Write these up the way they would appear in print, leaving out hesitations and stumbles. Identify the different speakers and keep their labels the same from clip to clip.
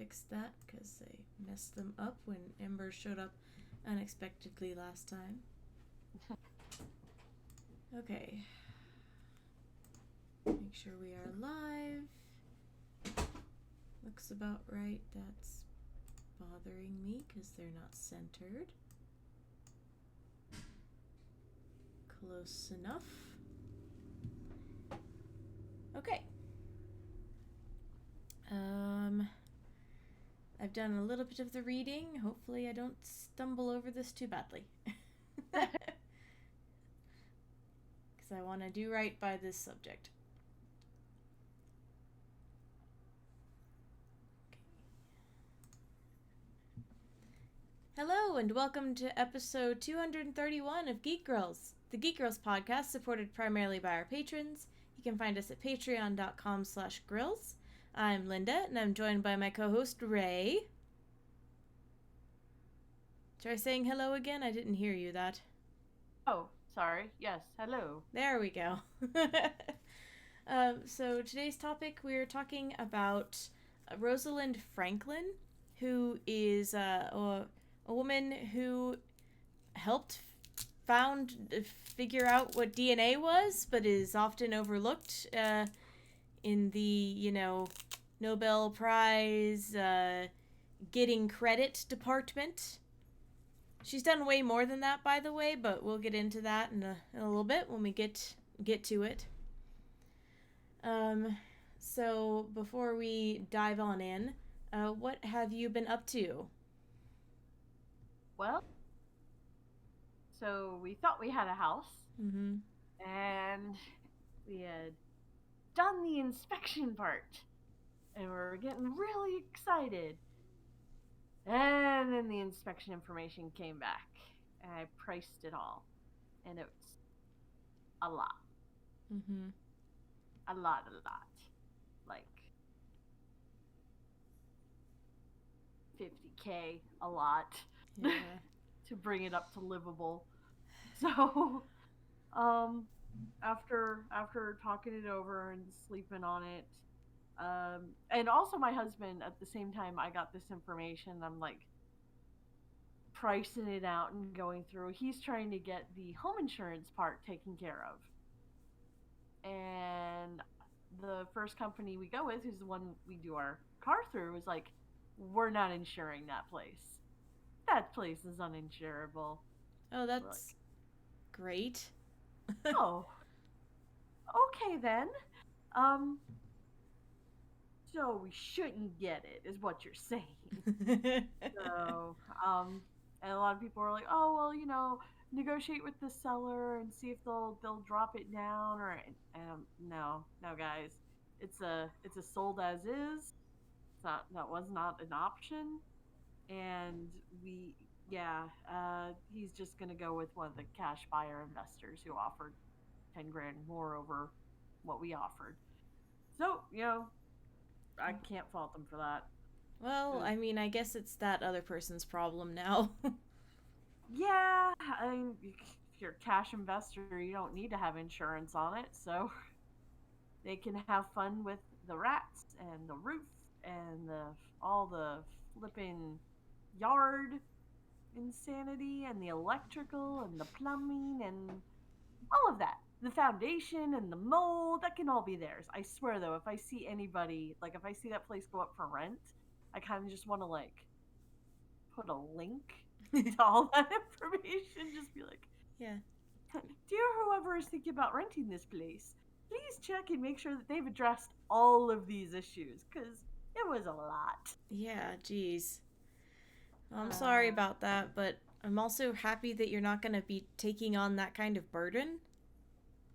Speaker 1: fixed that because I messed them up when Ember showed up unexpectedly last time. Okay. Make sure we are live. Looks about right. That's bothering me because they're not centered. Close enough. Okay. I've done a little bit of the reading. Hopefully I don't stumble over this too badly. Because I want to do right by this subject. Okay. Hello and welcome to episode 231 of Geek Girls, the Geek Girls podcast supported primarily by our patrons. You can find us at patreon.com/grills. I'm Linda, and I'm joined by my co-host, Ray. Try saying hello again? I didn't hear you that.
Speaker 2: Oh, sorry. Yes, hello.
Speaker 1: There we go. So today's topic, we're talking about Rosalind Franklin, who is a woman who helped figure out what DNA was, but is often overlooked in the, Nobel Prize getting credit department. She's done way more than that, by the way, but we'll get into that in a little bit when we get to it. So before we dive on in, what have you been up to?
Speaker 2: Well, so we thought we had a house,
Speaker 1: Mm-hmm.
Speaker 2: and we had done the inspection part, and we were getting really excited. And then the inspection information came back, and I priced it all, and it was a lot.
Speaker 1: Mm-hmm.
Speaker 2: A lot. Like 50K, a lot.
Speaker 1: Yeah.
Speaker 2: To bring it up to livable. So, after talking it over and sleeping on it, and also my husband at the same time I got this information, I'm like pricing it out and going through. He's trying to get the home insurance part taken care of, and the first company we go with, who's the one we do our car through, is like, we're not insuring that place. That place is uninsurable.
Speaker 1: Oh,
Speaker 2: We're like,
Speaker 1: that's great.
Speaker 2: oh, okay then. Um, so we shouldn't get it, is what you're saying. So, and a lot of people are like, oh well, negotiate with the seller and see if they'll drop it down, or no, guys, it's a sold as is. That was not an option, and he's just gonna go with one of the cash buyer investors who offered 10 grand more over what we offered. So, I can't fault them for that.
Speaker 1: Well, I mean, I guess it's that other person's problem now.
Speaker 2: Yeah, I mean, if you're a cash investor, you don't need to have insurance on it, so they can have fun with the rats and the roof and all the flipping yard insanity and the electrical and the plumbing and all of that. The foundation and the mold, that can all be theirs. I swear though, if I see anybody, like if I see that place go up for rent, I kind of just want to like put a link to all that information. Just be like,
Speaker 1: Yeah.
Speaker 2: dear whoever is thinking about renting this place, please check and make sure that they've addressed all of these issues, because it was a lot.
Speaker 1: Yeah, geez. Well, I'm sorry
Speaker 2: Uh,
Speaker 1: about that, but I'm also happy that you're not going to be taking on that kind of burden.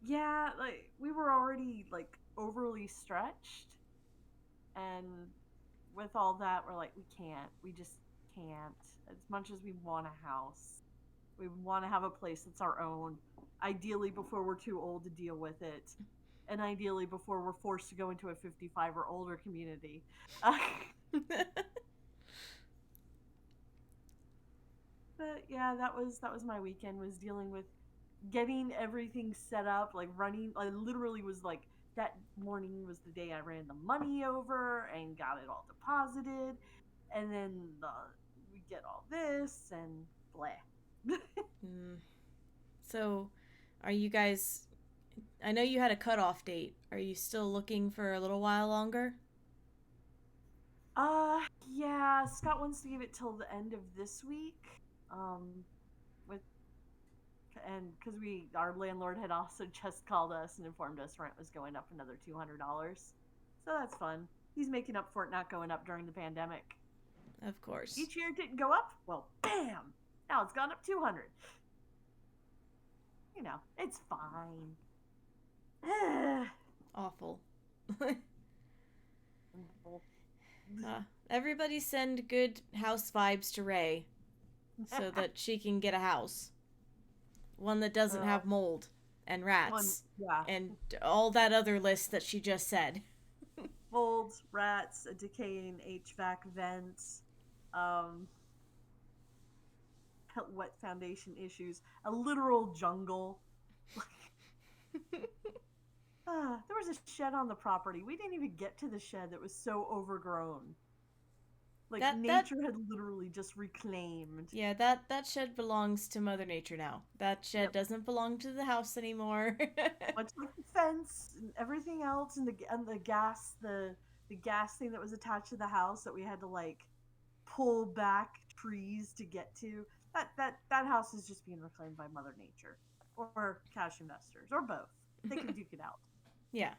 Speaker 2: yeah, like we were already like overly stretched, and with all that, we're like, we just can't. As much as we want a house, we want to have a place that's our own. Ideally, before we're too old to deal with it, and ideally before we're forced to go into a 55 or older community. But yeah, that was my weekend, was dealing with getting everything set up, like running. I literally was like, that morning was the day I ran the money over and got it all deposited. And then we get all this and blah.
Speaker 1: Mm. So, are you guys? I know you had a cutoff date. Are you still looking for a little while longer?
Speaker 2: Yeah, Scott wants to give it till the end of this week. With and because our landlord had also just called us and informed us rent was going up another $200, so that's fun. He's making up for it not going up during the pandemic.
Speaker 1: Of course.
Speaker 2: Each year it didn't go up. Well, bam! Now it's gone up 200. It's fine.
Speaker 1: Awful. uh, Everybody send good house vibes to Ray so that she can get a house. One that doesn't have mold and rats
Speaker 2: Yeah.
Speaker 1: and all that other list that she just said.
Speaker 2: Mold, rats, a decaying HVAC vent, um, wet foundation issues, a literal jungle. There was a shed on the property. We didn't even get to the shed that was so overgrown. Like nature had literally just reclaimed.
Speaker 1: Yeah, that shed belongs to Mother Nature now. That shed doesn't belong to the house anymore.
Speaker 2: Much like the fence and everything else, and the gas the gas thing that was attached to the house that we had to like pull back trees to get to. That house is just being reclaimed by Mother Nature or cash investors or both. They can duke it out.
Speaker 1: Yeah.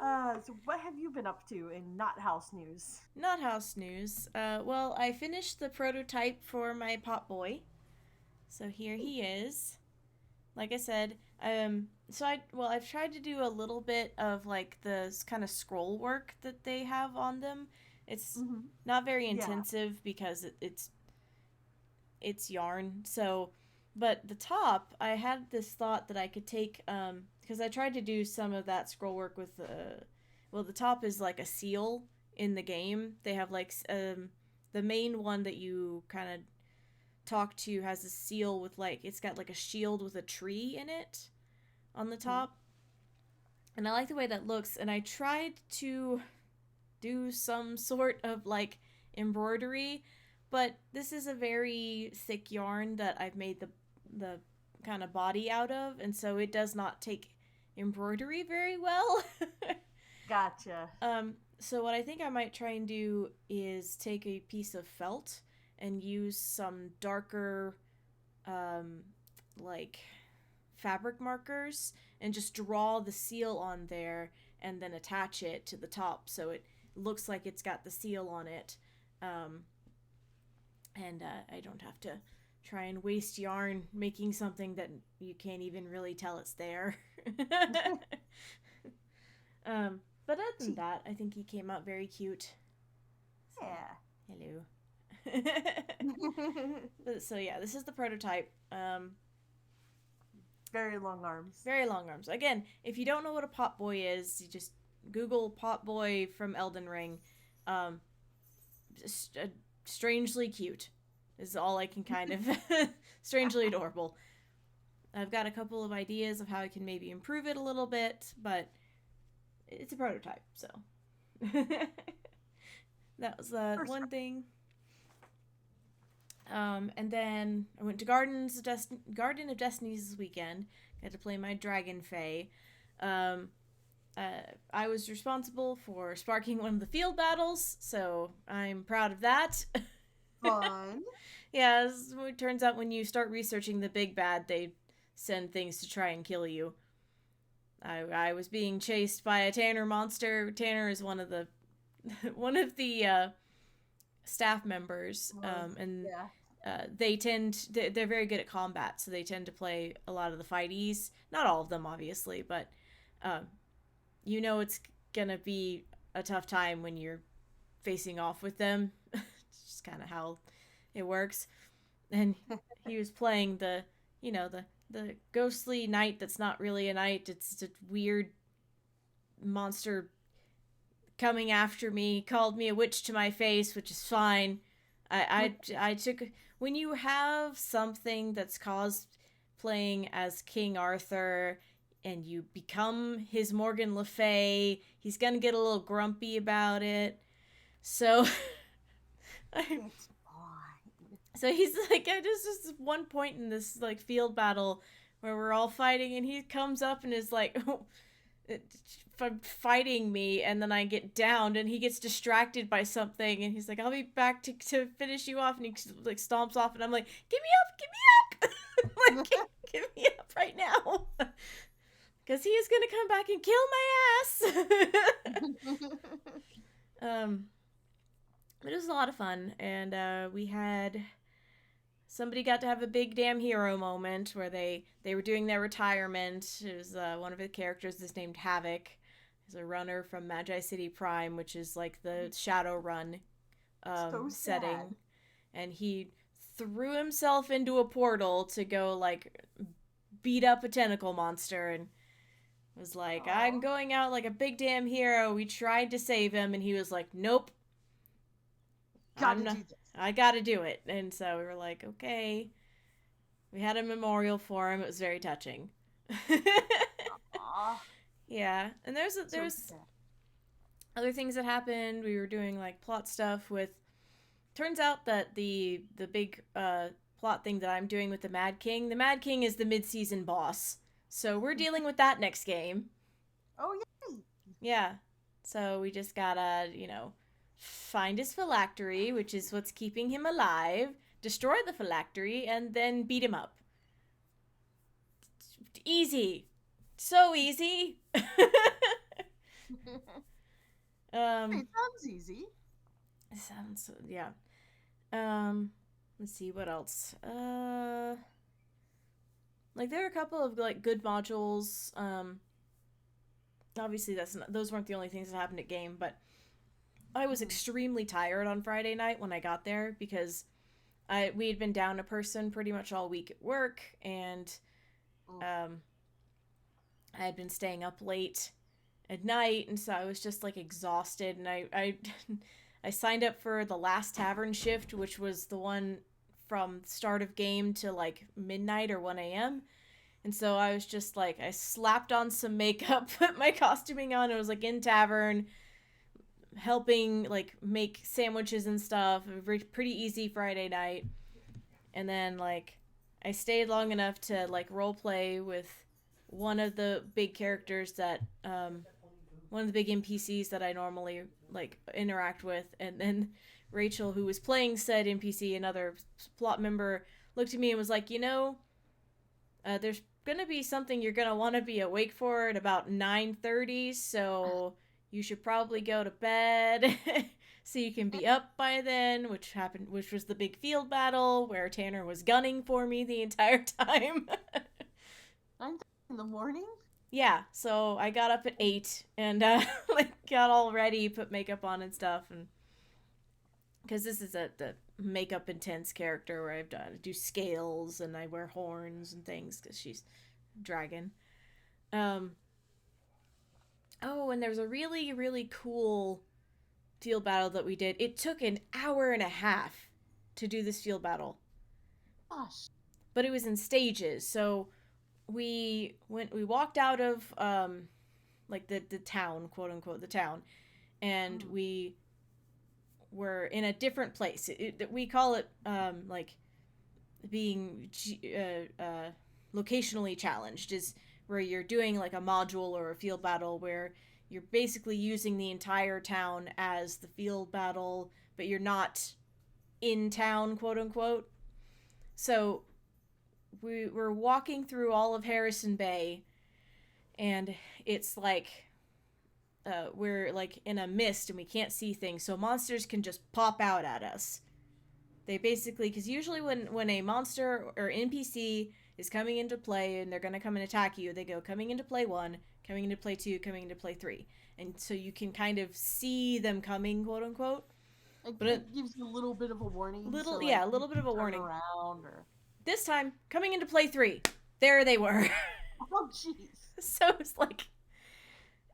Speaker 2: So what have you been up to in not house news?
Speaker 1: Not house news. Well, I finished the prototype for my Pop Boy. So here he is. Like I said, I've tried to do a little bit of like the kind of scroll work that they have on them. It's not very intensive because it's yarn. So, but the top, I had this thought that I could take because I tried to do some of that scroll work with the top is like a seal in the game. They have like the main one that you kind of talk to has a seal with like it's got like a shield with a tree in it on the top. And I like the way that looks, and I tried to do some sort of like embroidery, but this is a very thick yarn that I've made the kind of body out of, and so it does not take embroidery very well.
Speaker 2: Gotcha.
Speaker 1: So what I think I might try and do is take a piece of felt and use some darker like fabric markers and just draw the seal on there and then attach it to the top so it looks like it's got the seal on it. And I don't have to try and waste yarn making something that you can't even really tell it's there. But other than that, I think he came out very cute. So,
Speaker 2: yeah.
Speaker 1: Hello. So yeah, this is the prototype.
Speaker 2: Very long arms.
Speaker 1: Very long arms. Again, if you don't know what a Pop Boy is, you just Google Pop Boy from Elden Ring. Strangely cute is all I can kind of strangely adorable. I've got a couple of ideas of how I can maybe improve it a little bit, but it's a prototype, so that was the one thing. And then I went to Garden of Destinies this weekend. Got to play my Dragon Fae. I was responsible for sparking one of the field battles, so I'm proud of that.
Speaker 2: Fun.
Speaker 1: Yeah, it turns out when you start researching the big bad, they send things to try and kill you. I was being chased by a Tanner monster. Tanner is one of the staff members, and they're very good at combat, so they tend to play a lot of the fighties. Not all of them, obviously, but it's gonna be a tough time when you're facing off with them. It's just kind of how it works. And he was playing the ghostly knight that's not really a knight. It's a weird monster coming after me, called me a witch to my face, which is fine. I took when you have something that's cosplaying as King Arthur and you become his Morgan Le Fay, he's gonna get a little grumpy about it. So I,
Speaker 2: It's fine.
Speaker 1: so he's like, I just one point in this like field battle where we're all fighting, and he comes up and is like, fighting me, and then I get downed, and he gets distracted by something, and he's like, I'll be back to finish you off, and he like stomps off, and I'm like, give me up, like give me up right now, because he is gonna come back and kill my ass. um, but it was a lot of fun, and we had somebody got to have a big damn hero moment where they were doing their retirement. It was one of the characters is named Havoc. He's a runner from Magi City Prime, which is like the Shadowrun
Speaker 2: So
Speaker 1: setting,
Speaker 2: sad.
Speaker 1: and he threw himself into a portal to go like beat up a tentacle monster and was like, I'm
Speaker 2: Oh,
Speaker 1: going out like a big damn hero. We tried to save him, and he was like, nope, I'm
Speaker 2: gotta
Speaker 1: not.
Speaker 2: do this.
Speaker 1: I gotta do it. And so we were like, okay. We had a memorial for him. It was very touching.
Speaker 2: Aw,
Speaker 1: Yeah, and
Speaker 2: so
Speaker 1: there's
Speaker 2: sad.
Speaker 1: other things that happened. We were doing like plot stuff with. Turns out that the big plot thing that I'm doing with the Mad King is the mid season boss. So we're dealing with that next game.
Speaker 2: Oh, yay!
Speaker 1: Yeah. So we just gotta, find his phylactery, which is what's keeping him alive, destroy the phylactery, and then beat him up. Easy. So easy.
Speaker 2: Hey,
Speaker 1: um,
Speaker 2: sounds easy.
Speaker 1: sounds, yeah. Let's see, what else? Like there are a couple of like good modules. Obviously those weren't the only things that happened at game, but I was
Speaker 2: Mhm.
Speaker 1: extremely tired on Friday night when I got there because we had been down a person pretty much all week at work, and
Speaker 2: Oof.
Speaker 1: um, I had been staying up late at night, and so I was just like exhausted. And I signed up for the last tavern shift, which was the one from start of game to like midnight or 1 a.m. And so I was just like, I slapped on some makeup, put my costuming on, and was like in tavern, helping like make sandwiches and stuff. Pretty easy Friday night. And then like I stayed long enough to like role play with one of the big characters that one of the big NPCs that I normally like interact with, and then Rachel, who was playing said NPC, another plot member, looked at me and was like, there's gonna be something you're gonna want to be awake for at about 9:30, so you should probably go to bed. So you can be up by then, which was the big field battle where Tanner was gunning for me the entire time.
Speaker 2: 9 in the morning?
Speaker 1: Yeah, so I got up at 8 and like got all ready, put makeup on and stuff, and because this is the makeup intense character where I do scales and I wear horns and things because she's a dragon. Um, oh, and there's a really really cool field battle that we did. It took an hour and a half to do this field battle,
Speaker 2: Gosh.
Speaker 1: but it was in stages. So we walked out of like the town, quote unquote, the town, and
Speaker 2: Mm.
Speaker 1: we were in a different place. We call it like being locationally challenged, is where you're doing like a module or a field battle where you're basically using the entire town as the field battle, but you're not in town, quote unquote. So we were walking through all of Harrison Bay, and it's like we're like in a mist and we can't see things, so monsters can just pop out at us. They basically, because usually when a monster or NPC is coming into play and they're gonna come and attack you, they go coming into play 1, coming into play 2, coming into play 3, and so you can kind of see them coming, quote unquote. But
Speaker 2: It gives you a little bit of a warning, so
Speaker 1: little,
Speaker 2: like
Speaker 1: yeah, a
Speaker 2: you
Speaker 1: little bit
Speaker 2: can
Speaker 1: of a
Speaker 2: turn
Speaker 1: warning.
Speaker 2: around or.
Speaker 1: This time, coming into play 3, there they were.
Speaker 2: Oh, jeez.
Speaker 1: So it's like,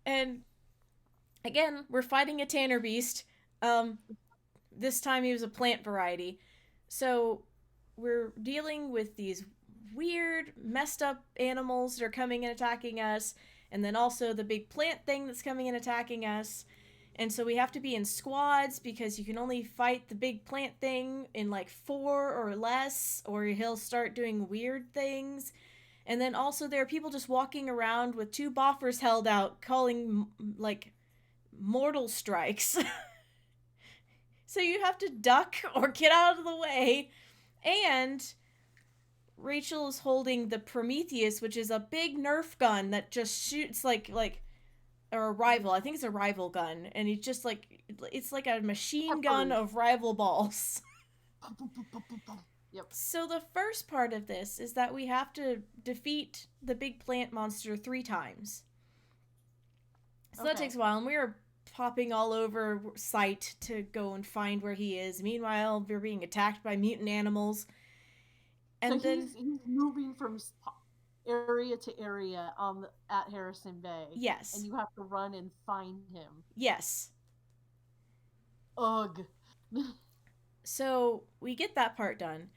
Speaker 1: and again, we're fighting a Tanner beast. Um, this time he was a plant variety. So we're dealing with these weird, messed up animals that are coming and attacking us, and then also the big plant thing that's coming and attacking us. And so we have to be in squads because you can only fight the big plant thing in like 4 or less, or he'll start doing weird things. And then also there are people just walking around with 2 boffers held out calling like mortal strikes. So you have to duck or get out of the way. And Rachel is holding the Prometheus, which is a big Nerf gun that just shoots like or a rival. I think it's a rival gun, and it's like a machine gun
Speaker 2: Peppers.
Speaker 1: of rival balls.
Speaker 2: Yep.
Speaker 1: So the first part of this is that we have to defeat the big plant monster 3 times. So that
Speaker 2: Okay.
Speaker 1: takes a while, and we are popping all over site to go and find where he is. Meanwhile, we're being attacked by mutant animals.
Speaker 2: So
Speaker 1: And then
Speaker 2: he's moving from area to area at Harrison Bay, and
Speaker 1: yes.
Speaker 2: you have to run and find him.
Speaker 1: Yes.
Speaker 2: Ugh.
Speaker 1: So we get that part done.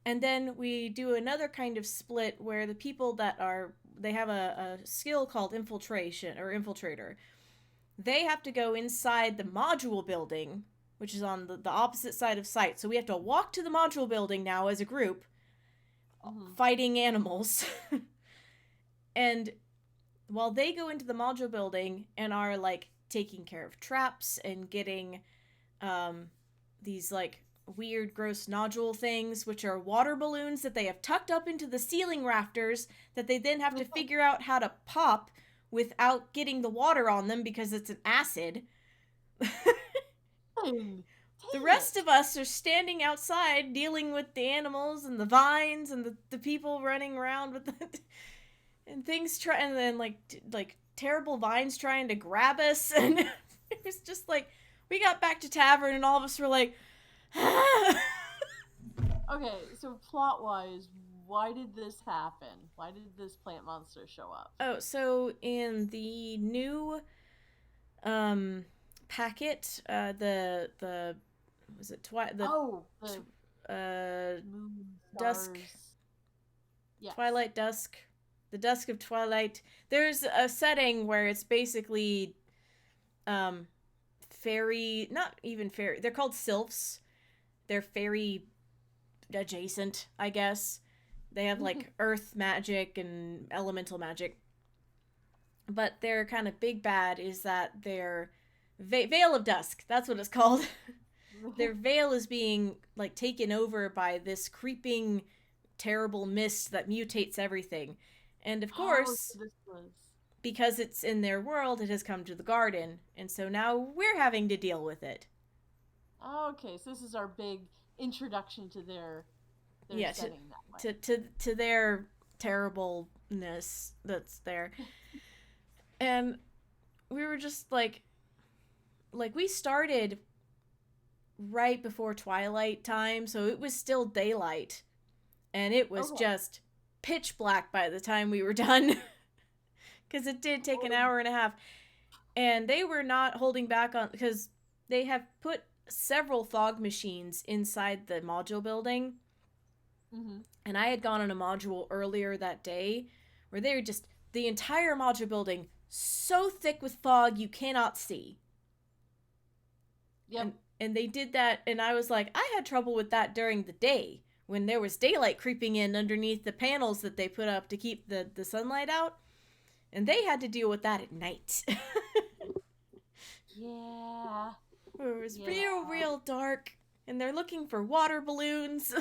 Speaker 1: And then we do another kind of split where the people that are they have a skill called infiltration or infiltrator. They have to go inside the module building, which is on the opposite side of site. So we have to walk to the module building now as a group,
Speaker 2: Mm-hmm.
Speaker 1: fighting animals. And while they go into the module building and are like taking care of traps and getting um, these like weird gross nodule things, which are water balloons that they have tucked up into the ceiling rafters that they then have to figure out how to pop without getting the water on them because it's an acid.
Speaker 2: Dang
Speaker 1: The
Speaker 2: it.
Speaker 1: rest of us are standing outside dealing with the animals and the vines and the people running around with the and things and then like terrible vines trying to grab us and it was just like we got back to tavern and all of us were like ah.
Speaker 2: Okay, so plot wise, why did this happen? Why did this plant monster show up?
Speaker 1: Oh, so in the new um packet the was it the
Speaker 2: Oh, the
Speaker 1: uh
Speaker 2: moon
Speaker 1: dusk
Speaker 2: stars. Yes.
Speaker 1: twilight dusk the dusk of twilight. There's a setting where it's basically um fairy, not even fairy, they're called sylphs. They're fairy adjacent, I guess. They have like earth magic and elemental magic, but their kind of big bad is that their veil of dusk, that's what it's called. Their veil is being like taken over by this creeping terrible mist that mutates everything. And of
Speaker 2: Oh,
Speaker 1: course,
Speaker 2: so this was.
Speaker 1: because it's in their world, it has come to the garden, and so now we're having to deal with it.
Speaker 2: Okay, so this is our big introduction to their
Speaker 1: Yeah,
Speaker 2: setting that way.
Speaker 1: to their terribleness that's there. And we were just like we started right before twilight time, so it was still daylight, and it was
Speaker 2: Okay.
Speaker 1: just pitch black by the time we were done. Because it did take an hour and a half, and they were not holding back on because they have put several fog machines inside the module building.
Speaker 2: Mm-hmm.
Speaker 1: And I had gone on a module earlier that day where they were just the entire module building so thick with fog you cannot see.
Speaker 2: Yep.
Speaker 1: And they did that, and I was like, I had trouble with that during the day when there was daylight creeping in underneath the panels that they put up to keep the sunlight out. And they had to deal with that at night.
Speaker 2: Yeah.
Speaker 1: It was
Speaker 2: Yeah.
Speaker 1: real dark, and they're looking for water balloons.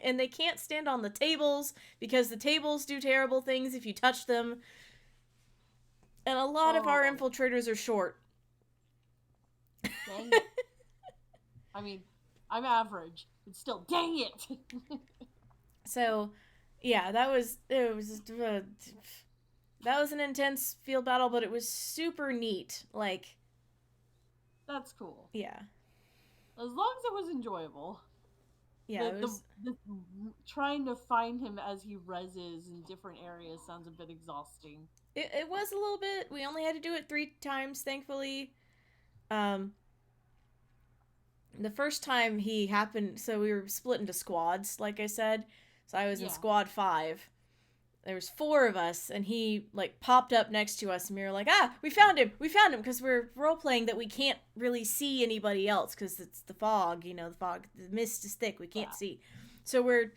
Speaker 1: And they can't stand on the tables because the tables do terrible things if you touch them. And a lot of our
Speaker 2: Oh,
Speaker 1: infiltrators are short.
Speaker 2: dang it. I mean, I'm average, but still, dang it.
Speaker 1: So, yeah, that was an intense field battle, but it was super neat. Like,
Speaker 2: That's cool.
Speaker 1: yeah,
Speaker 2: As long as it was enjoyable.
Speaker 1: yeah,
Speaker 2: The,
Speaker 1: it
Speaker 2: the
Speaker 1: was.
Speaker 2: the trying to find him as he reses in different areas sounds a bit exhausting.
Speaker 1: It was a little bit. We only had to do it 3 times, thankfully. Um, the first time he happened, so we were split into squads, like I said. So I was in
Speaker 2: Yeah.
Speaker 1: squad 5. there was four of us, and he like popped up next to us, and we were like, we found him, because we're role playing that we can't really see anybody else because it's the fog, the mist is thick, we can't
Speaker 2: Yeah.
Speaker 1: see. So we're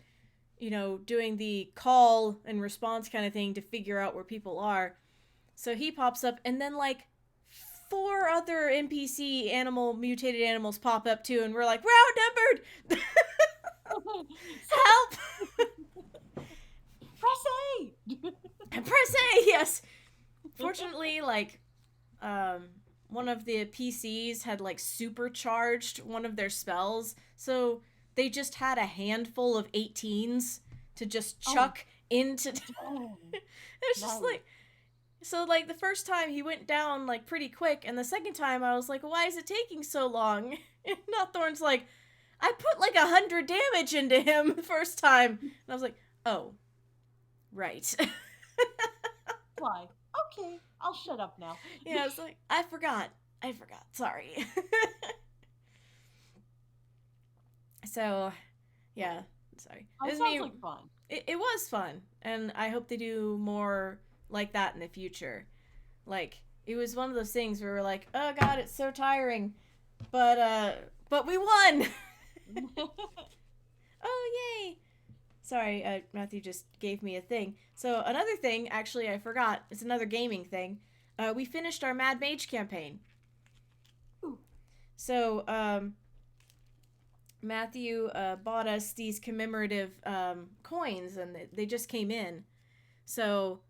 Speaker 1: doing the call and response kind of thing to figure out where people are. So he pops up, and then like four other NPC mutated animals pop up too, and we're like, we're outnumbered. Help!
Speaker 2: Press A.
Speaker 1: Press A, yes. Fortunately, like, one of the PCs had like supercharged one of their spells, so they just had a handful of 18s to just chuck into. It's just
Speaker 2: Nice.
Speaker 1: like, so like the first time he went down like pretty quick, and the second time I was like, why is it taking so long? And Notthorn's like, I put like 100 damage into him the first time, and I was like, oh, right.
Speaker 2: Why? Okay, I'll shut up now.
Speaker 1: Yeah, it's like, I forgot. Sorry. So, yeah, sorry.
Speaker 2: That
Speaker 1: It,
Speaker 2: sounds like fun.
Speaker 1: it was fun, and I hope they do more like that in the future. Like, it was one of those things where we're like, oh god, it's so tiring, but we won. Oh yay! Sorry, Matthew just gave me a thing. So another thing, actually, I forgot. It's another gaming thing. We finished our Mad Mage campaign.
Speaker 2: Ooh.
Speaker 1: So Matthew bought us these commemorative coins, and they just came in. So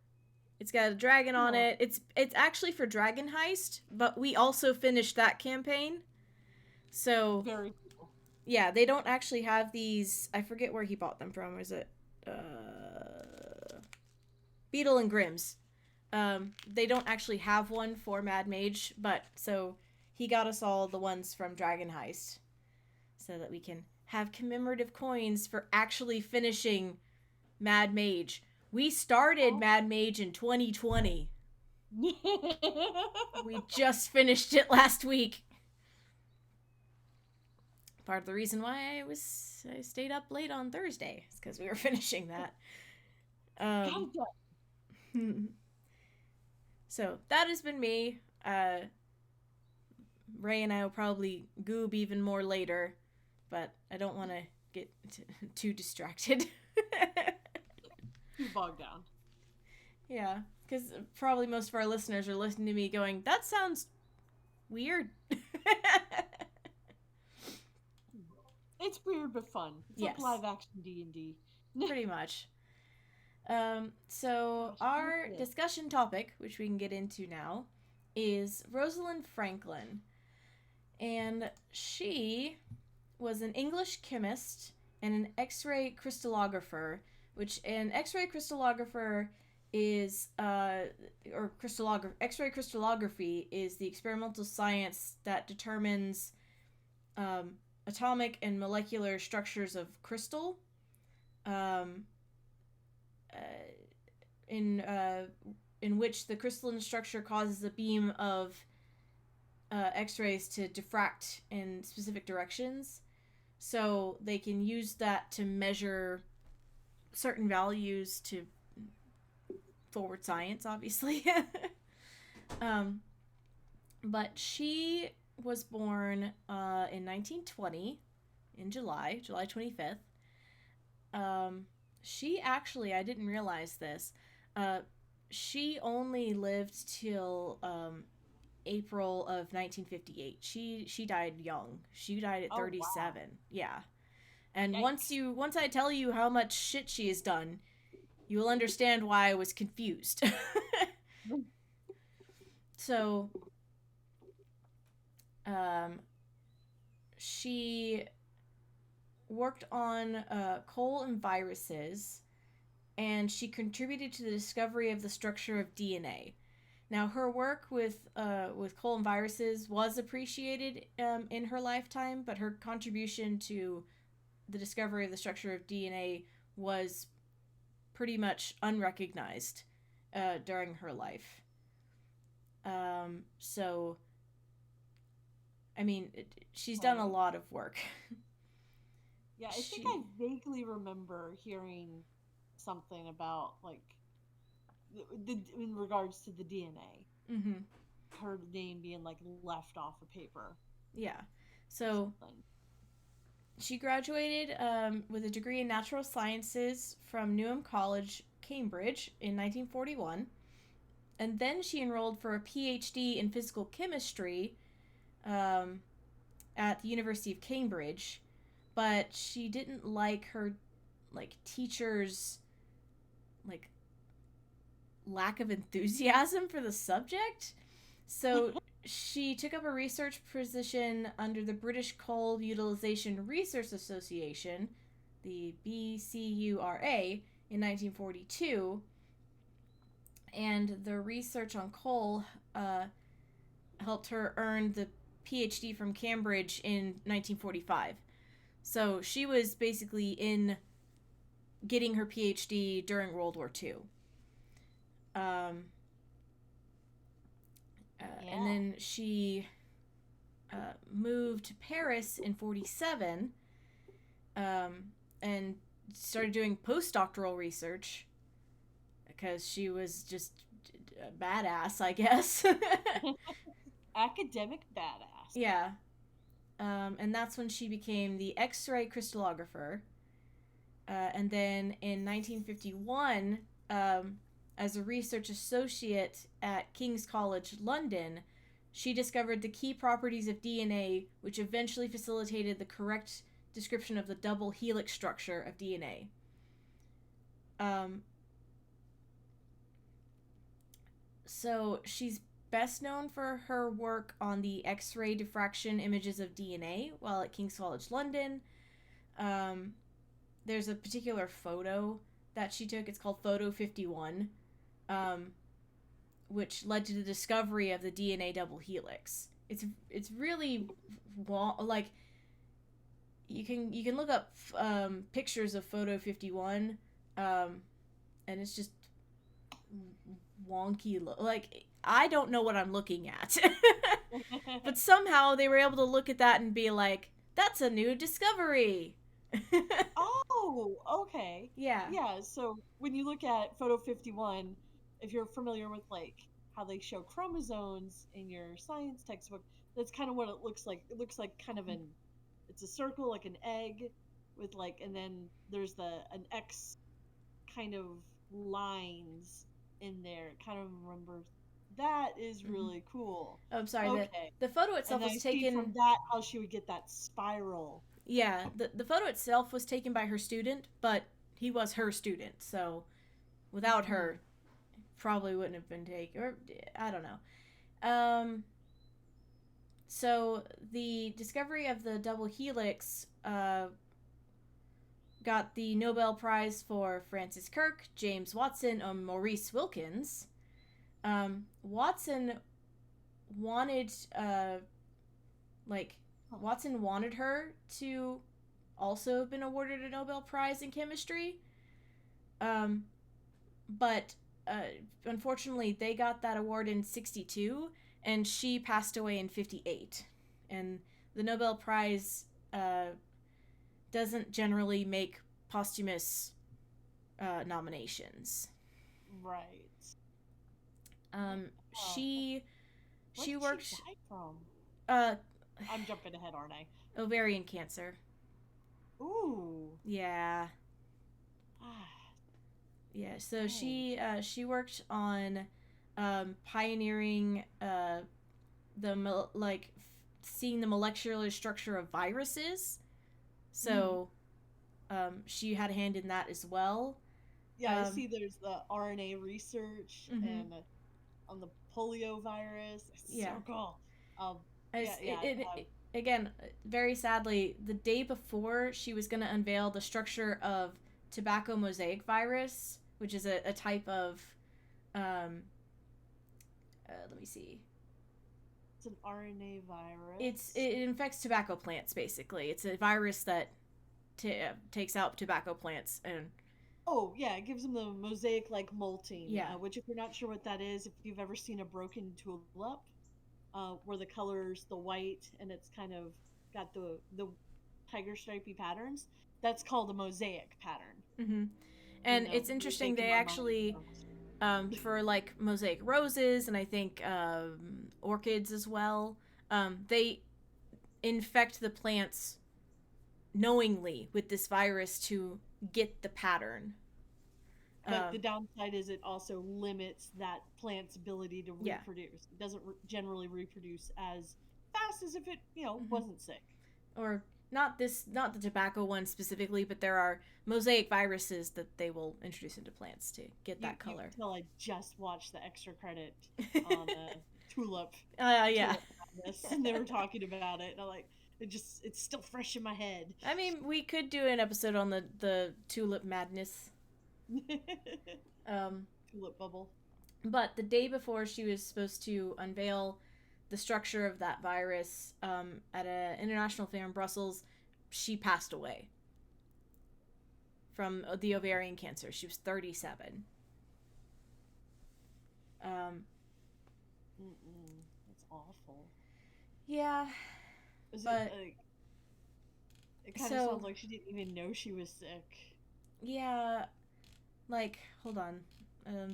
Speaker 1: it's got a dragon on it. It's actually for Dragon Heist, but we also finished that campaign. So
Speaker 2: Very cool.
Speaker 1: yeah, they don't actually have these. I forget where he bought them from. Is it Beetle and Grimm's? They don't actually have one for Mad Mage, but so he got us all the ones from Dragon Heist, so that we can have commemorative coins for actually finishing Mad Mage. We started Mad Mage in 2020. We just finished it last week. Part of the reason why I stayed up late on Thursday is because we were finishing that. So that has been me. Ray and I will probably goob even more later, but I don't want to get too distracted.
Speaker 2: Too bogged down.
Speaker 1: Yeah, because probably most of our listeners are listening to me going, that sounds weird.
Speaker 2: It's weird but fun. It's
Speaker 1: Yes.
Speaker 2: like live action D&D.
Speaker 1: Pretty much. So our discussion topic, which we can get into now, is Rosalind Franklin. And she was an English chemist and an X-ray crystallographer, which an X-ray crystallographer is X-ray crystallography is the experimental science that determines atomic and molecular structures of crystal. In which the crystalline structure causes a beam of X-rays to diffract in specific directions, so they can use that to measure certain values to forward science, obviously. But she was born in 1920 in July 25th. She actually, I didn't realize this, she only lived till April of 1958. She died young. She died at 37. Wow. Yeah. And
Speaker 2: Yikes.
Speaker 1: once I tell you how much shit she has done, you will understand why I was confused. So she worked on coal and viruses, and she contributed to the discovery of the structure of DNA. Now, her work with coal and viruses was appreciated in her lifetime, but her contribution to the discovery of the structure of DNA was pretty much unrecognized during her life. So, I mean, she's done a lot of work.
Speaker 2: Yeah, I think I vaguely remember hearing something about, like, in regards to the DNA,
Speaker 1: Mm-hmm.
Speaker 2: her name being like left off the paper.
Speaker 1: Yeah. So
Speaker 2: Rosalind.
Speaker 1: she graduated with a degree in natural sciences from Newham College, Cambridge, in 1941, and then she enrolled for a PhD in physical chemistry um, at the University of Cambridge, but she didn't like her teachers like lack of enthusiasm for the subject. So she took up a research position under the British Coal Utilization Research Association, the BCURA, in 1942, and the research on coal helped her earn the PhD from Cambridge in 1945. So she was basically in getting her PhD during World War II. Um, and
Speaker 2: Yeah.
Speaker 1: then she moved to Paris in 47 and started doing postdoctoral research because she was just a badass, I guess.
Speaker 2: Academic badass.
Speaker 1: Yeah. And that's when she became the X ray crystallographer. And then in 1951, as a research associate at King's College London, she discovered the key properties of DNA, which eventually facilitated the correct description of the double helix structure of DNA. Um, so she's best known for her work on the X ray diffraction images of DNA while at King's College London. Um, there's a particular photo that she took. It's called Photo 51, um, which led to the discovery of the DNA double helix. It's really like you can look up pictures of Photo 51, and it's just wonky. Like I don't know what I'm looking at, but somehow they were able to look at that and be like, "That's a new discovery."
Speaker 2: Oh, okay.
Speaker 1: Yeah.
Speaker 2: Yeah, so when you look at Photo 51, if you're familiar with like how they show chromosomes in your science textbook, that's kind of what it looks like. It looks like kind of it's a circle like an egg with like, and then there's an X kind of lines in there. It kind of remembers. That is
Speaker 1: Mm-hmm.
Speaker 2: really cool.
Speaker 1: Oh, I'm sorry. the
Speaker 2: Okay.
Speaker 1: The photo
Speaker 2: And
Speaker 1: itself
Speaker 2: I
Speaker 1: was
Speaker 2: see from
Speaker 1: taken.
Speaker 2: that how she would get that spiral.
Speaker 1: Yeah, the photo itself was taken by her student, but he was her student, so without
Speaker 2: Hmm.
Speaker 1: her, probably wouldn't have been taken. Or I don't know. So the discovery of the double helix got the Nobel Prize for Francis Crick, James Watson, and Maurice Wilkins. Watson wanted like Watson wanted her to also have been awarded a Nobel Prize in chemistry, um, but unfortunately they got that award in 62 and she passed away in 58, and the Nobel Prize doesn't generally make posthumous nominations.
Speaker 2: Right.
Speaker 1: Um,
Speaker 2: Oh,
Speaker 1: she
Speaker 2: what
Speaker 1: she
Speaker 2: did she
Speaker 1: worked
Speaker 2: die from?
Speaker 1: uh,
Speaker 2: I'm jumping ahead, aren't I?
Speaker 1: ovarian cancer.
Speaker 2: Ooh.
Speaker 1: Yeah,
Speaker 2: Ah,
Speaker 1: yeah. So
Speaker 2: dang.
Speaker 1: she worked on pioneering seeing the molecular structure of viruses.
Speaker 2: Mm.
Speaker 1: So she had a hand in that as well.
Speaker 2: Yeah, I
Speaker 1: Um,
Speaker 2: see there's the RNA research
Speaker 1: mm-hmm.
Speaker 2: and on the polio virus. It's
Speaker 1: Yeah.
Speaker 2: so cool. Um, yeah,
Speaker 1: As
Speaker 2: yeah.
Speaker 1: again, very sadly, the day before she was going to unveil the structure of tobacco mosaic virus, which is a type of, let me see,
Speaker 2: It's an RNA
Speaker 1: it's
Speaker 2: virus.
Speaker 1: it infects tobacco plants. Basically, it's a virus that takes out tobacco plants, and
Speaker 2: Oh, yeah, it gives them the mosaic-like molting,
Speaker 1: yeah.
Speaker 2: which if you're not sure what that is, if you've ever seen a broken tulip, where the colors the white and it's kind of got the tiger stripy patterns, that's called a mosaic pattern.
Speaker 1: Mm-hmm.
Speaker 2: You
Speaker 1: And
Speaker 2: know,
Speaker 1: it's interesting.
Speaker 2: mosaic in
Speaker 1: They
Speaker 2: my mind.
Speaker 1: actually
Speaker 2: Almost.
Speaker 1: For like mosaic roses and I think orchids as well. They infect the plants knowingly with this virus to get the pattern.
Speaker 2: But the
Speaker 1: Um,
Speaker 2: downside is it also limits that plant's ability to
Speaker 1: yeah.
Speaker 2: reproduce. It doesn't generally reproduce as fast as if it,
Speaker 1: Mm-hmm.
Speaker 2: wasn't sick.
Speaker 1: Or not the tobacco one specifically, but there are mosaic viruses that they will introduce into plants to get
Speaker 2: You
Speaker 1: that
Speaker 2: you
Speaker 1: color.
Speaker 2: can tell I just watched the extra credit on Tulip
Speaker 1: Yeah.
Speaker 2: Tulip Madness, and they were talking about it, and I'm like, it's still fresh in my head.
Speaker 1: I mean, we could do an episode on the tulip madness. Um,
Speaker 2: Tulip bubble.
Speaker 1: but the day before she was supposed to unveil the structure of that virus at an international fair in Brussels, she passed away from the ovarian cancer. She was 37. Um,
Speaker 2: Mm-mm, that's awful.
Speaker 1: yeah,
Speaker 2: Is it
Speaker 1: but
Speaker 2: like it kind of
Speaker 1: so
Speaker 2: sounds like she didn't even know she was sick.
Speaker 1: yeah, like hold on.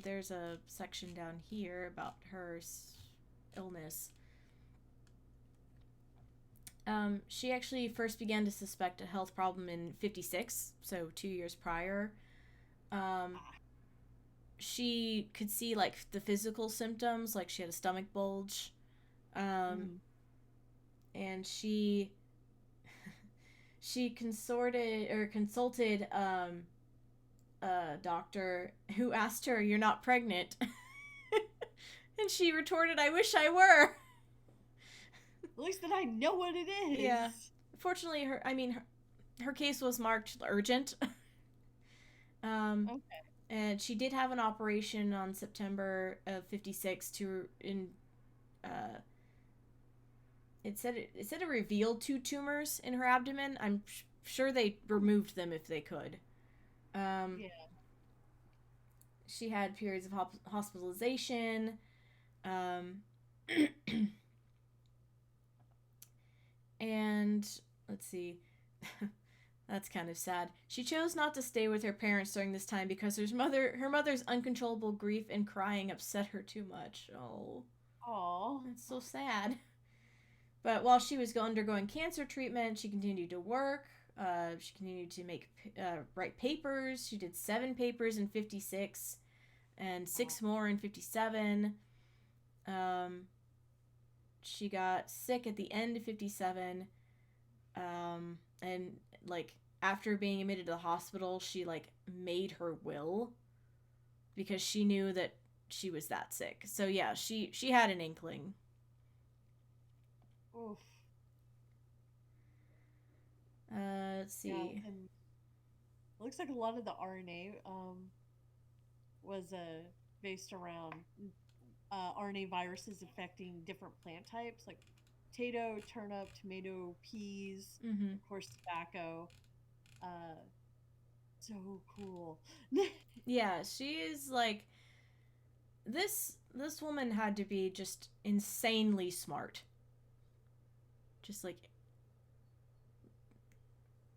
Speaker 1: There's a section down here about her illness. She actually first began to suspect a health problem in 56, so 2 years prior. Um,
Speaker 2: Ah.
Speaker 1: she could see like the physical symptoms, like she had a stomach bulge. Um,
Speaker 2: Mm.
Speaker 1: and she consulted a doctor who asked her, "You're not pregnant," and she retorted, "I wish I were."
Speaker 2: At least that I know what it
Speaker 1: Yeah.
Speaker 2: is.
Speaker 1: Fortunately, her case was marked urgent. um,
Speaker 2: Okay.
Speaker 1: and she did have an operation on September of 56 to in uh, it said it revealed two tumors in her abdomen. I'm sure they removed them if they could. Um,
Speaker 2: Yeah.
Speaker 1: she had periods of hospitalization. Um, and let's see. That's kind of sad. She chose not to stay with her parents during this time because her mother's uncontrollable grief and crying upset her too much. Oh,
Speaker 2: Aw.
Speaker 1: that's so sad. But while she was undergoing cancer treatment, she continued to work. She continued to write papers. She did 7 papers in 56 and
Speaker 2: Aw.
Speaker 1: 6 more in 57. Um, she got sick at the end of 57. And like after being admitted to the hospital, she like made her will because she knew that she was that sick. So yeah, she had an inkling.
Speaker 2: Oof.
Speaker 1: Let's
Speaker 2: Yeah,
Speaker 1: see.
Speaker 2: and it looks like a lot of the RNA was based around RNA viruses affecting different plant types like potato, turnip, tomato, peas,
Speaker 1: Mm-hmm.
Speaker 2: of course, tobacco. Uh, so cool.
Speaker 1: Yeah, she is like this woman had to be just insanely smart. Just like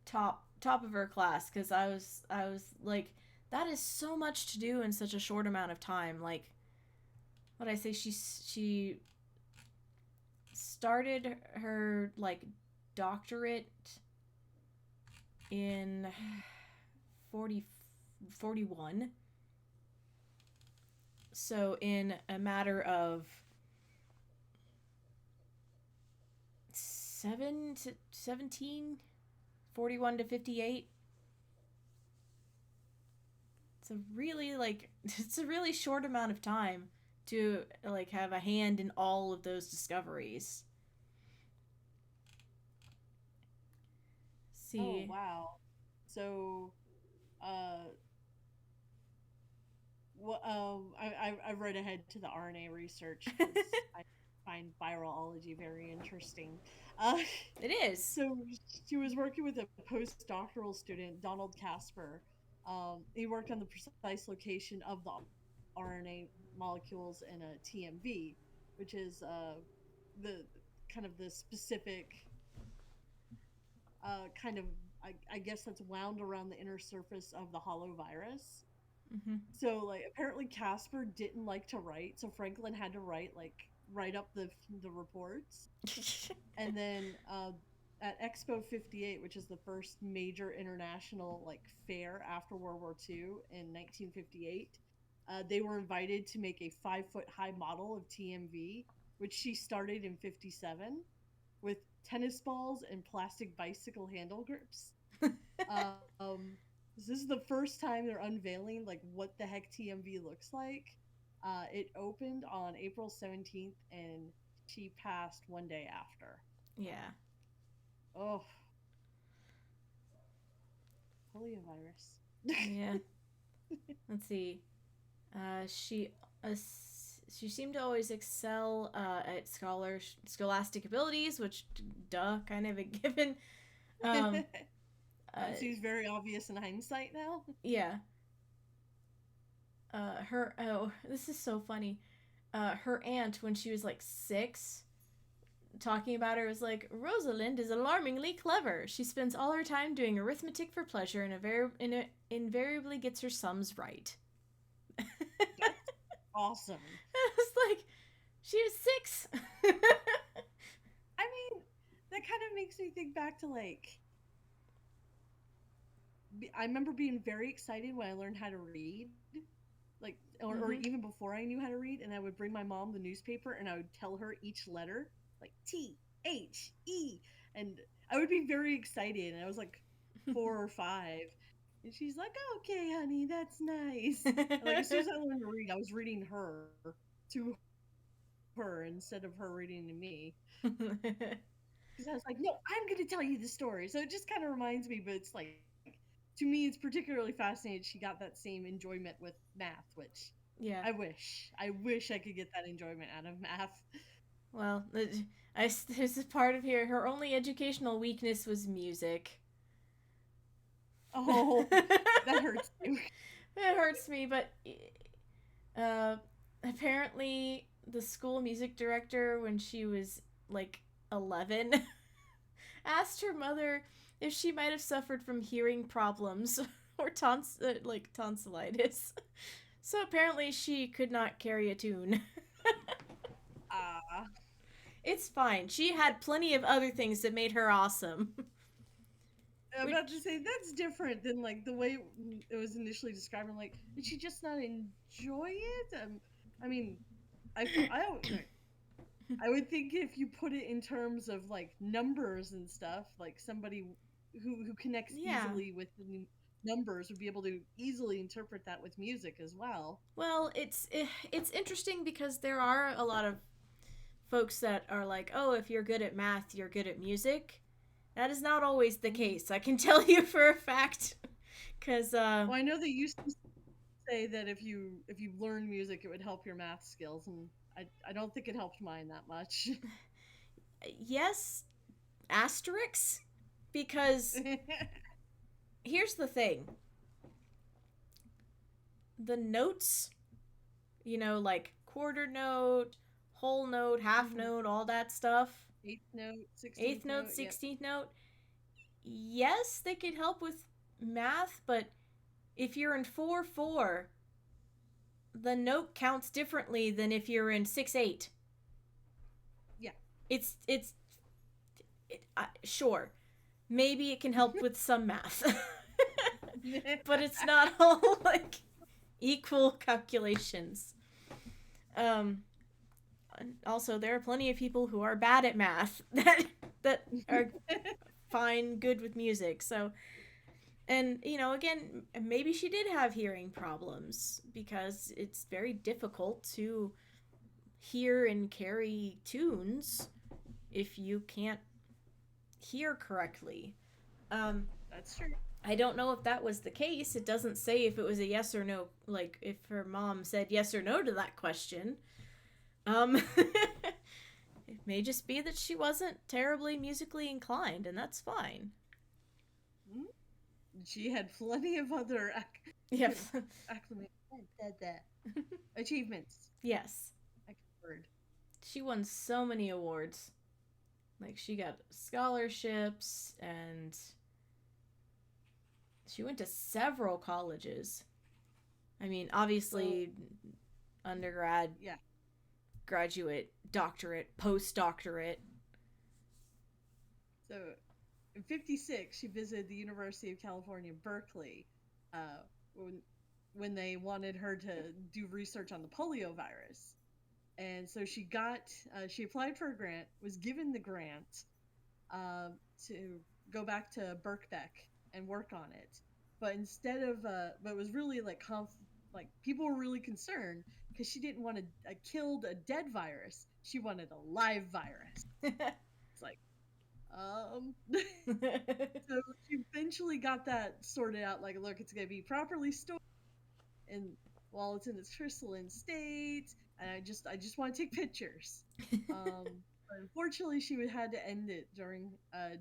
Speaker 1: top of her class because I was like that is so much to do in such a short amount of time. Like what I say she started her like doctorate in 40 41. So in a matter of 7 to 17, 41 to 58. It's a really like it's a really short amount of time to like have a hand in all of those discoveries.
Speaker 2: Oh
Speaker 1: See.
Speaker 2: wow. So, uh, well, I read ahead to the RNA research because I find virology very interesting. Uh,
Speaker 1: It is.
Speaker 2: so she was working with a postdoctoral student, Donald Casper. He worked on the precise location of the RNA molecules in a TMV, which is the kind of the specific kind of I guess that's wound around the inner surface of the hollow virus.
Speaker 1: Mm-hmm.
Speaker 2: So like apparently Casper didn't like to write, so Franklin had to write up the reports. And then at Expo 58, which is the first major international like fair after World War II in 1958, they were invited to make a 5 foot high model of TMV, which she started in 57 with tennis balls and plastic bicycle handle grips. Um, this is the first time they're unveiling like what the heck TMV looks like. It opened on April 17th, and she passed one day after.
Speaker 1: Yeah.
Speaker 2: Oh, poliovirus.
Speaker 1: Yeah. Let's see. She uh, she seemed to always excel at scholastic abilities, which duh, kind of a given. Um, uh,
Speaker 2: That seems very obvious in hindsight now.
Speaker 1: yeah. Her oh, this is so funny. Her aunt when she was like 6, talking about her was like Rosalind is alarmingly clever. She spends all her time doing arithmetic for pleasure and invariably gets her sums right.
Speaker 2: That's awesome.
Speaker 1: I was like, she was 6.
Speaker 2: I mean, that kind of makes me think back to like I remember being very excited when I learned how to read, like or
Speaker 1: Mm-hmm.
Speaker 2: even before I knew how to read, and I would bring my mom the newspaper and I would tell her each letter, like THE, and I would be very excited, and I was like 4 or 5, and she's like, "Okay, honey, that's nice." And like as soon as I learned to read, I was reading her to her instead of her reading to me. Because I was like, no, I'm going to tell you the story. So it just kind of reminds me, but it's like, to me, it's particularly fascinating. She got that same enjoyment with math, which
Speaker 1: Yeah.
Speaker 2: I wish I could get that enjoyment out of math.
Speaker 1: Well, there's a part of here. Her only educational weakness was music.
Speaker 2: Oh, that hurts too.
Speaker 1: It hurts me, but uh, apparently the school music director, when she was like 11, asked her mother if she might have suffered from hearing problems or like tonsillitis. So apparently she could not carry a tune.
Speaker 2: Ah,
Speaker 1: It's fine. She had plenty of other things that made her awesome.
Speaker 2: I'm about to
Speaker 1: Which,
Speaker 2: say that's different than like the way it was initially described. I'm like, did she just not enjoy it? I mean, I don't. I would think if you put it in terms of like numbers and stuff, like somebody who connects
Speaker 1: yeah.
Speaker 2: easily with the numbers would be able to easily interpret that with music as well.
Speaker 1: Well, it's interesting because there are a lot of folks that are like, "Oh, if you're good at math, you're good at music." That is not always the
Speaker 2: Mhm.
Speaker 1: case. I can tell you for a fact, because
Speaker 2: Well, I know they used to say that if you learn music, it would help your math skills, and I don't think it helped mine that much.
Speaker 1: yes, asterisks, because here's the thing: the notes, like quarter note, whole note, half
Speaker 2: Mhm.
Speaker 1: note, all that stuff,
Speaker 2: Eighth note,
Speaker 1: eighth
Speaker 2: 16th
Speaker 1: note,
Speaker 2: note, yep.
Speaker 1: 16th note. Yes, they could help with math, but if you're in 4/4, the note counts differently than if you're in 6/8.
Speaker 2: Yeah.
Speaker 1: It's sure, maybe it can help with some math, but it's not all like equal calculations. Um, Also, there are plenty of people who are bad at math that are fine, good with music. So, and again, maybe she did have hearing problems because it's very difficult to hear and carry tunes if you can't hear correctly. Um,
Speaker 2: That's true.
Speaker 1: I don't know if that was the case. It doesn't say if it was a yes or no, like if her mom said yes or no to that question. It may just be that she wasn't terribly musically inclined, and that's fine.
Speaker 2: Mhm. She had plenty of other
Speaker 1: Yep.
Speaker 2: acclimate achievements.
Speaker 1: Yes.
Speaker 2: I word.
Speaker 1: She won so many awards. Like, she got scholarships, and she went to several colleges. I mean,
Speaker 3: So
Speaker 1: obviously, undergrad,
Speaker 3: yeah.
Speaker 1: graduate, doctorate, postdoctorate.
Speaker 3: So in '56, she visited the University of California, Berkeley, uh, when when they wanted her to do research on the polio virus. And so she applied for a grant, was given the grant uh, to go back to Birkbeck and work on it. But instead of, but it was really like people were really concerned because she didn't want a killed, a dead virus. She wanted a live virus. It's like, um. So she eventually got that sorted out. Like, look, it's gonna be properly stored, and while it's in its crystalline state, and I just want to take pictures. But unfortunately, she had to end it during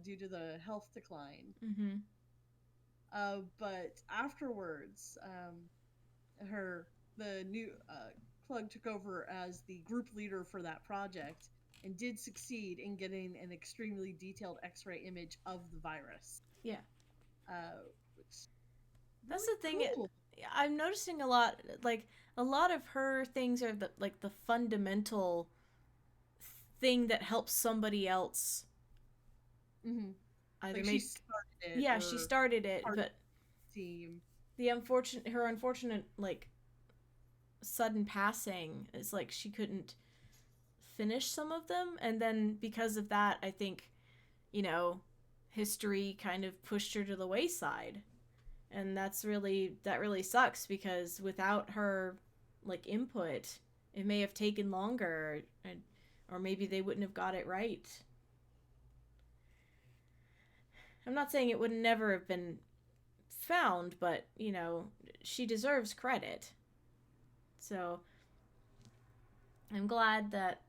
Speaker 3: due to the health decline.
Speaker 1: Mm-hmm.
Speaker 3: But afterwards, her the new Klug took over as the group leader for that project and did succeed in getting an extremely detailed X-ray image of the virus,
Speaker 1: Yeah.
Speaker 3: which
Speaker 1: That's
Speaker 3: really
Speaker 1: the thing.
Speaker 3: cool.
Speaker 1: I'm noticing a lot of her things are the fundamental thing that helps somebody else
Speaker 3: Hmm.
Speaker 1: either
Speaker 3: Like she
Speaker 1: make.
Speaker 3: started it
Speaker 1: Yeah, she
Speaker 3: or
Speaker 1: started it,
Speaker 3: part of
Speaker 1: but
Speaker 3: the team.
Speaker 1: her unfortunate like sudden passing is like she couldn't finish some of them, and then because of that, I think, you know, history kind of pushed her to the wayside, and that really sucks because without her like input, it may have taken longer, or maybe they wouldn't have got it right. I'm not saying it would never have been found, but you know, she deserves credit. So I'm glad that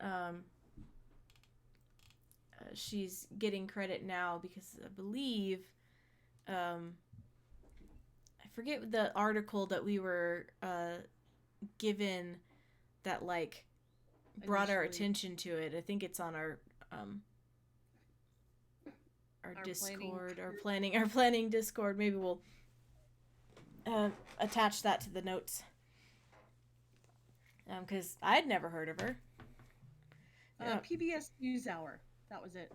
Speaker 1: she's getting credit now because I believe um, I forget the article that we were given that like brought our
Speaker 3: Initially,
Speaker 1: attention to it. I think it's on um, our
Speaker 3: our planning
Speaker 1: Discord,
Speaker 3: group.
Speaker 1: our planning Discord. Maybe we'll attach that to the notes because I'd never heard of her. Uh,
Speaker 3: PBS NewsHour. That was it.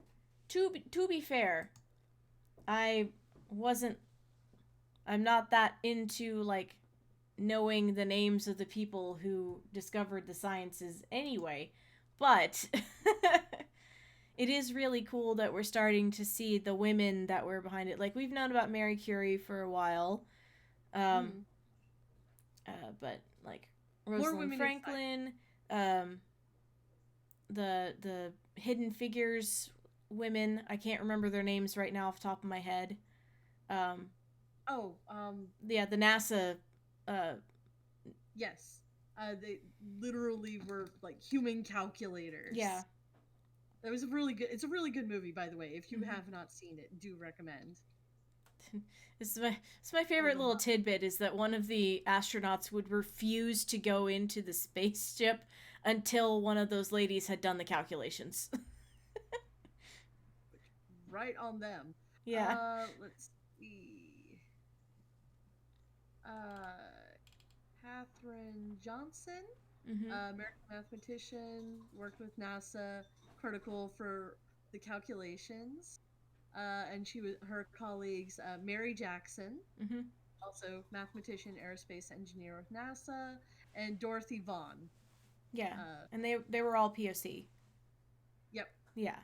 Speaker 1: to be fair, I wasn't. I'm not that into like knowing the names of the people who discovered the sciences anyway, but it is really cool that we're starting to see the women that were behind it. Like we've known about Mary Curie for a while, um,
Speaker 3: Mm.
Speaker 1: but like
Speaker 3: More
Speaker 1: Rosalind
Speaker 3: women in science.
Speaker 1: Franklin, the Hidden Figures women. I can't remember their names right now off the top of my head. Um,
Speaker 3: Oh,
Speaker 1: yeah, the NASA. Uh,
Speaker 3: yes. They literally were like human calculators.
Speaker 1: yeah.
Speaker 3: That was a really good. It's a really good movie, by the way. If you
Speaker 1: Mm-hmm.
Speaker 3: have not seen it, do recommend.
Speaker 1: It's my
Speaker 3: Or
Speaker 1: favorite
Speaker 3: the
Speaker 1: little tidbit is that one of the astronauts would refuse to go into the spaceship until one of those ladies had done the calculations.
Speaker 3: right on them.
Speaker 1: Yeah.
Speaker 3: Let's see. Uh, Katherine Johnson,
Speaker 1: Mhm.
Speaker 3: American mathematician, worked with NASA, critical for the calculations. And she was her colleagues Mary Jackson,
Speaker 1: Mhm.
Speaker 3: also mathematician, aerospace engineer with NASA, and Dorothy Vaughan.
Speaker 1: Yeah.
Speaker 3: Uh,
Speaker 1: And they were all POC.
Speaker 3: yep.
Speaker 1: Yeah.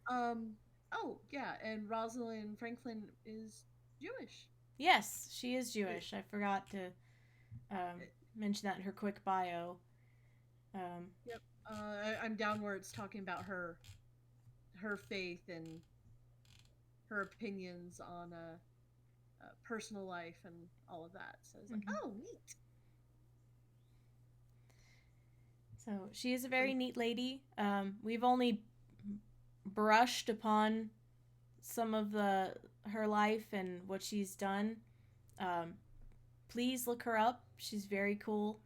Speaker 3: Um. Oh yeah, and Rosalind Franklin is Jewish.
Speaker 1: Yes, she is
Speaker 3: Uh,
Speaker 1: Jewish. I forgot to um, mention that in her quick bio. Um,
Speaker 3: yep. I'm down where it's talking about her faith and her opinions on personal life and all of that. So it's like,
Speaker 1: mhm.
Speaker 3: oh, neat.
Speaker 1: So she is a very
Speaker 3: Like,
Speaker 1: neat lady. We've only brushed upon some of the her life and what she's done. Um, please look her up. She's very cool.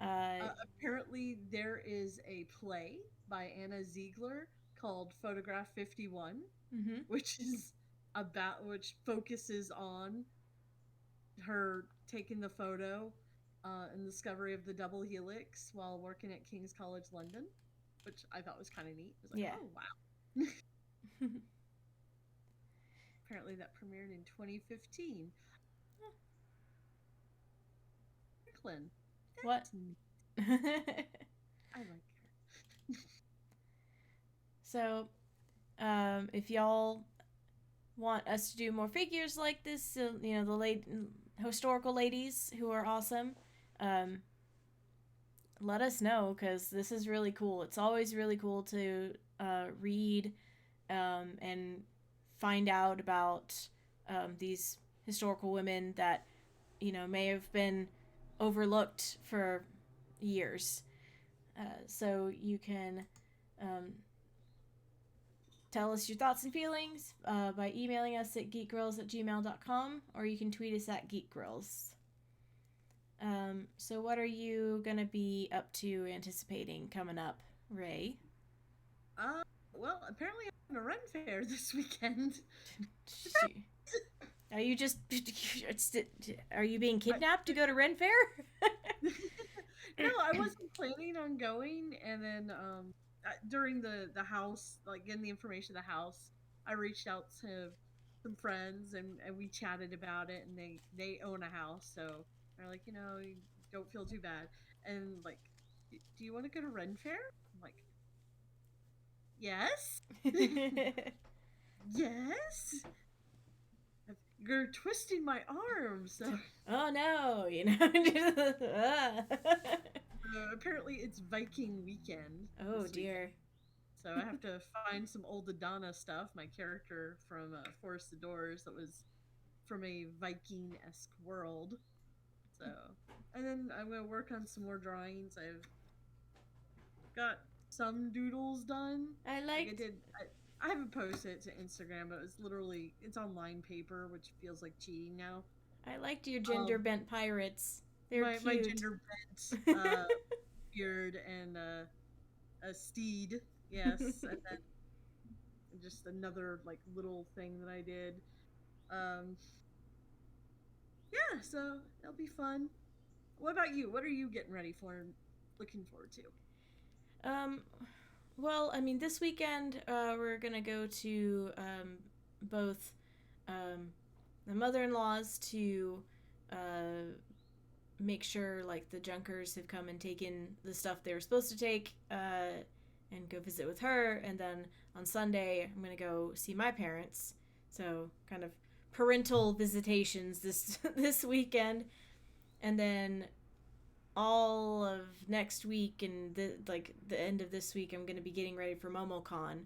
Speaker 1: Uh,
Speaker 3: apparently, there is a play by Anna Ziegler called Photograph 51,
Speaker 1: mm-hmm.
Speaker 3: which focuses on her taking the photo. and the discovery of the double helix while working at King's College London, which I thought was kind of neat. I was like,
Speaker 1: Yeah.
Speaker 3: oh wow. Apparently that premiered in 2015. Franklin.
Speaker 1: What?
Speaker 3: I like her.
Speaker 1: So, if y'all want us to do more figures like this, you know, the historical ladies who are awesome, let us know, because this is really cool. It's always really cool to read and find out about these historical women that, you know, may have been overlooked for years. So you can tell us your thoughts and feelings by emailing us at geekgirls@gmail.com, or you can tweet us at geekgirls. So what are you going to be up to anticipating coming up, Ray?
Speaker 3: Well, apparently I'm at a Ren Fair this weekend.
Speaker 1: Are you just... Are you being kidnapped to go to Ren Fair?
Speaker 3: No, I wasn't planning on going, and then during the house, like getting the information of the house, I reached out to some friends, and we chatted about it, and they own a house, so they're like, you know, you don't feel too bad, and like, do you want to go to Ren Fair? I'm like, yes. Yes. You're twisting my arms. So.
Speaker 1: Oh no, you know.
Speaker 3: Apparently it's Viking weekend.
Speaker 1: Oh dear.
Speaker 3: So I have to find some old Adana stuff. My character from Forest of Doors that was from a Viking-esque world. So, and then I'm gonna work on some more drawings. I've got some doodles done. I did. I haven't posted it to Instagram, but it's on lined paper, which feels like cheating now.
Speaker 1: I liked your gender bent pirates. They're cute.
Speaker 3: My gender bent beard and a steed, yes, and then just another like little thing that I did. Yeah, so it'll be fun. What about you? What are you getting ready for and looking forward to?
Speaker 1: Well, I mean, this weekend we're gonna go to both the mother-in-laws to make sure like the Junkers have come and taken the stuff they were supposed to take and go visit with her, and then on Sunday I'm gonna go see my parents. So kind of parental visitations this weekend, and then all of next week and the end of this week I'm gonna be getting ready for MomoCon,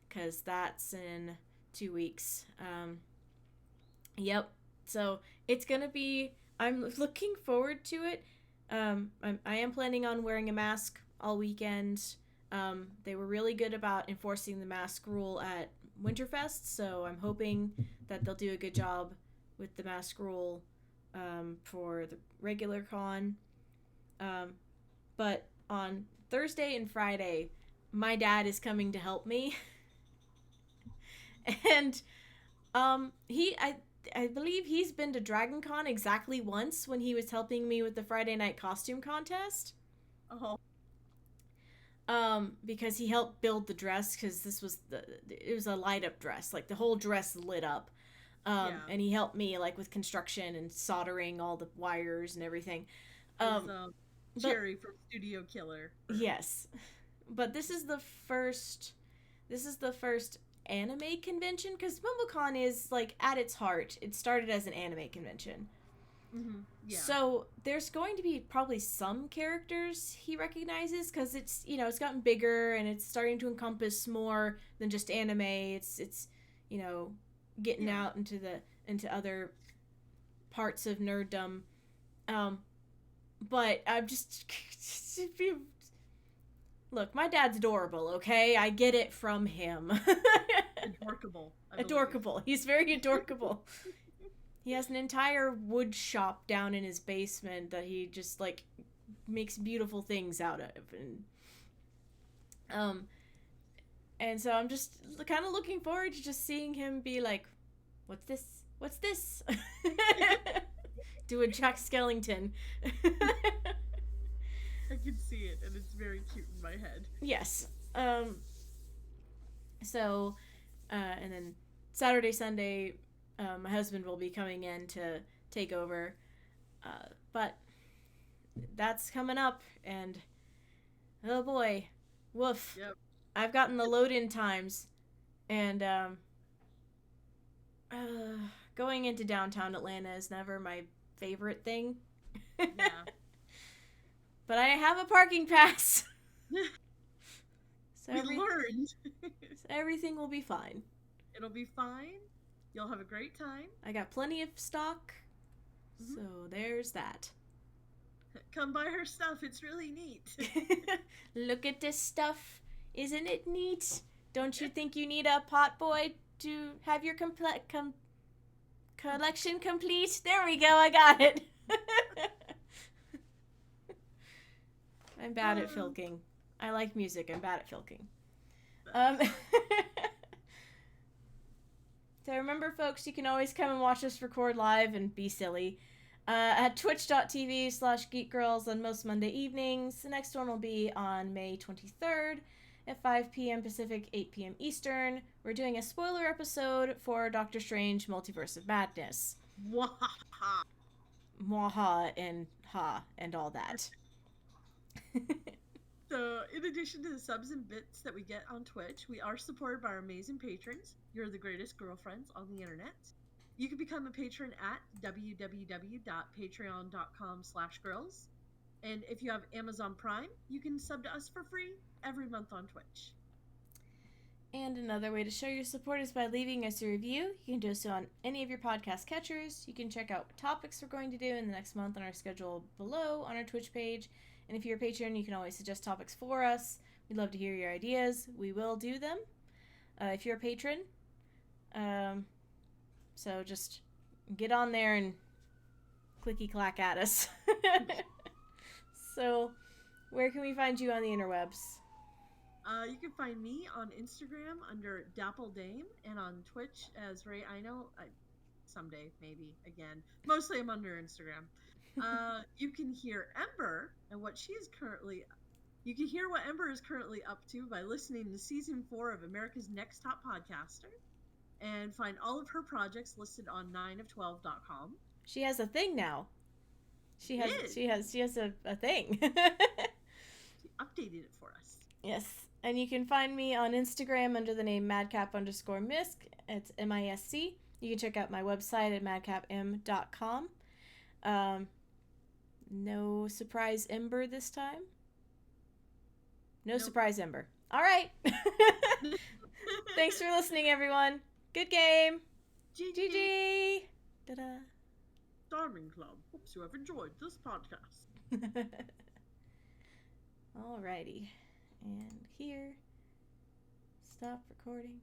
Speaker 1: because that's in 2 weeks. Yep. So it's gonna be. I'm looking forward to it. I am planning on wearing a mask all weekend. They were really good about enforcing the mask rule at Winterfest, so I'm hoping that they'll do a good job with the mask rule for the regular con. But on Thursday and Friday, my dad is coming to help me. And I believe he's been to Dragon Con exactly once when he was helping me with the Friday night costume contest.
Speaker 3: Oh.
Speaker 1: Because he helped build the dress, because it was a light up dress, like the whole dress lit up. And he helped me like with construction and soldering all the wires and everything.
Speaker 3: Jerry from Studio Killer.
Speaker 1: Yes. But this is the first anime convention, because MomoCon is like at its heart, it started as an anime convention.
Speaker 3: Mm-hmm. Yeah.
Speaker 1: So there's going to be probably some characters he recognizes, because it's, you know, it's gotten bigger and it's starting to encompass more than just anime. It's you know, getting out into other parts of nerddom. But I'm just look, my dad's adorable, okay? I get it from him. Adorkable. He's very adorkable. He has an entire wood shop down in his basement that he just like makes beautiful things out of, and so I'm just kind of looking forward to just seeing him be like, what's this? Do a Jack Skellington.
Speaker 3: I can see it, and it's very cute in my head.
Speaker 1: Yes. So, and then Saturday, Sunday, my husband will be coming in to take over. But that's coming up, and oh boy, woof.
Speaker 3: Yep.
Speaker 1: I've gotten the load in times, and going into downtown Atlanta is never my favorite thing.
Speaker 3: Yeah.
Speaker 1: But I have a parking pass. So,
Speaker 3: We learned.
Speaker 1: so everything will be fine.
Speaker 3: It'll be fine. You'll have a great time.
Speaker 1: I got plenty of stock. So there's that.
Speaker 3: Come buy her stuff. It's really neat.
Speaker 1: Look at this stuff. Isn't it neat? Don't you think you need a pot boy to have your collection complete? There we go. I got it. I'm bad at filking. I like music. I'm bad at filking. So remember, folks, you can always come and watch us record live and be silly at twitch.tv/geekgirls on most Monday evenings. The next one will be on May 23rd at 5 p.m. Pacific, 8 p.m. Eastern. We're doing a spoiler episode for Doctor Strange Multiverse of Madness.
Speaker 3: Mwahaha.
Speaker 1: Mwaha and ha and all that.
Speaker 3: So, in addition to the subs and bits that we get on Twitch, we are supported by our amazing patrons. You're the greatest girlfriends on the internet. You can become a patron at www.patreon.com/girls. And if you have Amazon Prime, you can sub to us for free every month on Twitch.
Speaker 1: And another way to show your support is by leaving us a review. You can do so on any of your podcast catchers. You can check out what topics we're going to do in the next month on our schedule below on our Twitch page. And if you're a patron, you can always suggest topics for us. We'd love to hear your ideas. We will do them if you're a patron. So just get on there and clicky-clack at us. So where can we find you on the interwebs?
Speaker 3: You can find me on Instagram under DappleDame and on Twitch as Ray Ino. Someday, maybe, again. Mostly I'm under Instagram. You can hear Ember and what she is currently... You can hear what Ember is currently up to by listening to Season 4 of America's Next Top Podcaster and find all of her projects listed on 9of12.com.
Speaker 1: She has a thing now. She has a thing.
Speaker 3: She updated it for us.
Speaker 1: Yes. And you can find me on Instagram under the name madcap_misc. It's MISC. You can check out my website at madcapm.com. No surprise Ember this time? No surprise Ember. All right. Thanks for listening, everyone. Good game. GG. Ta-da.
Speaker 3: Starming Club. Hopes you have enjoyed this podcast.
Speaker 1: Alrighty. And here. Stop recording.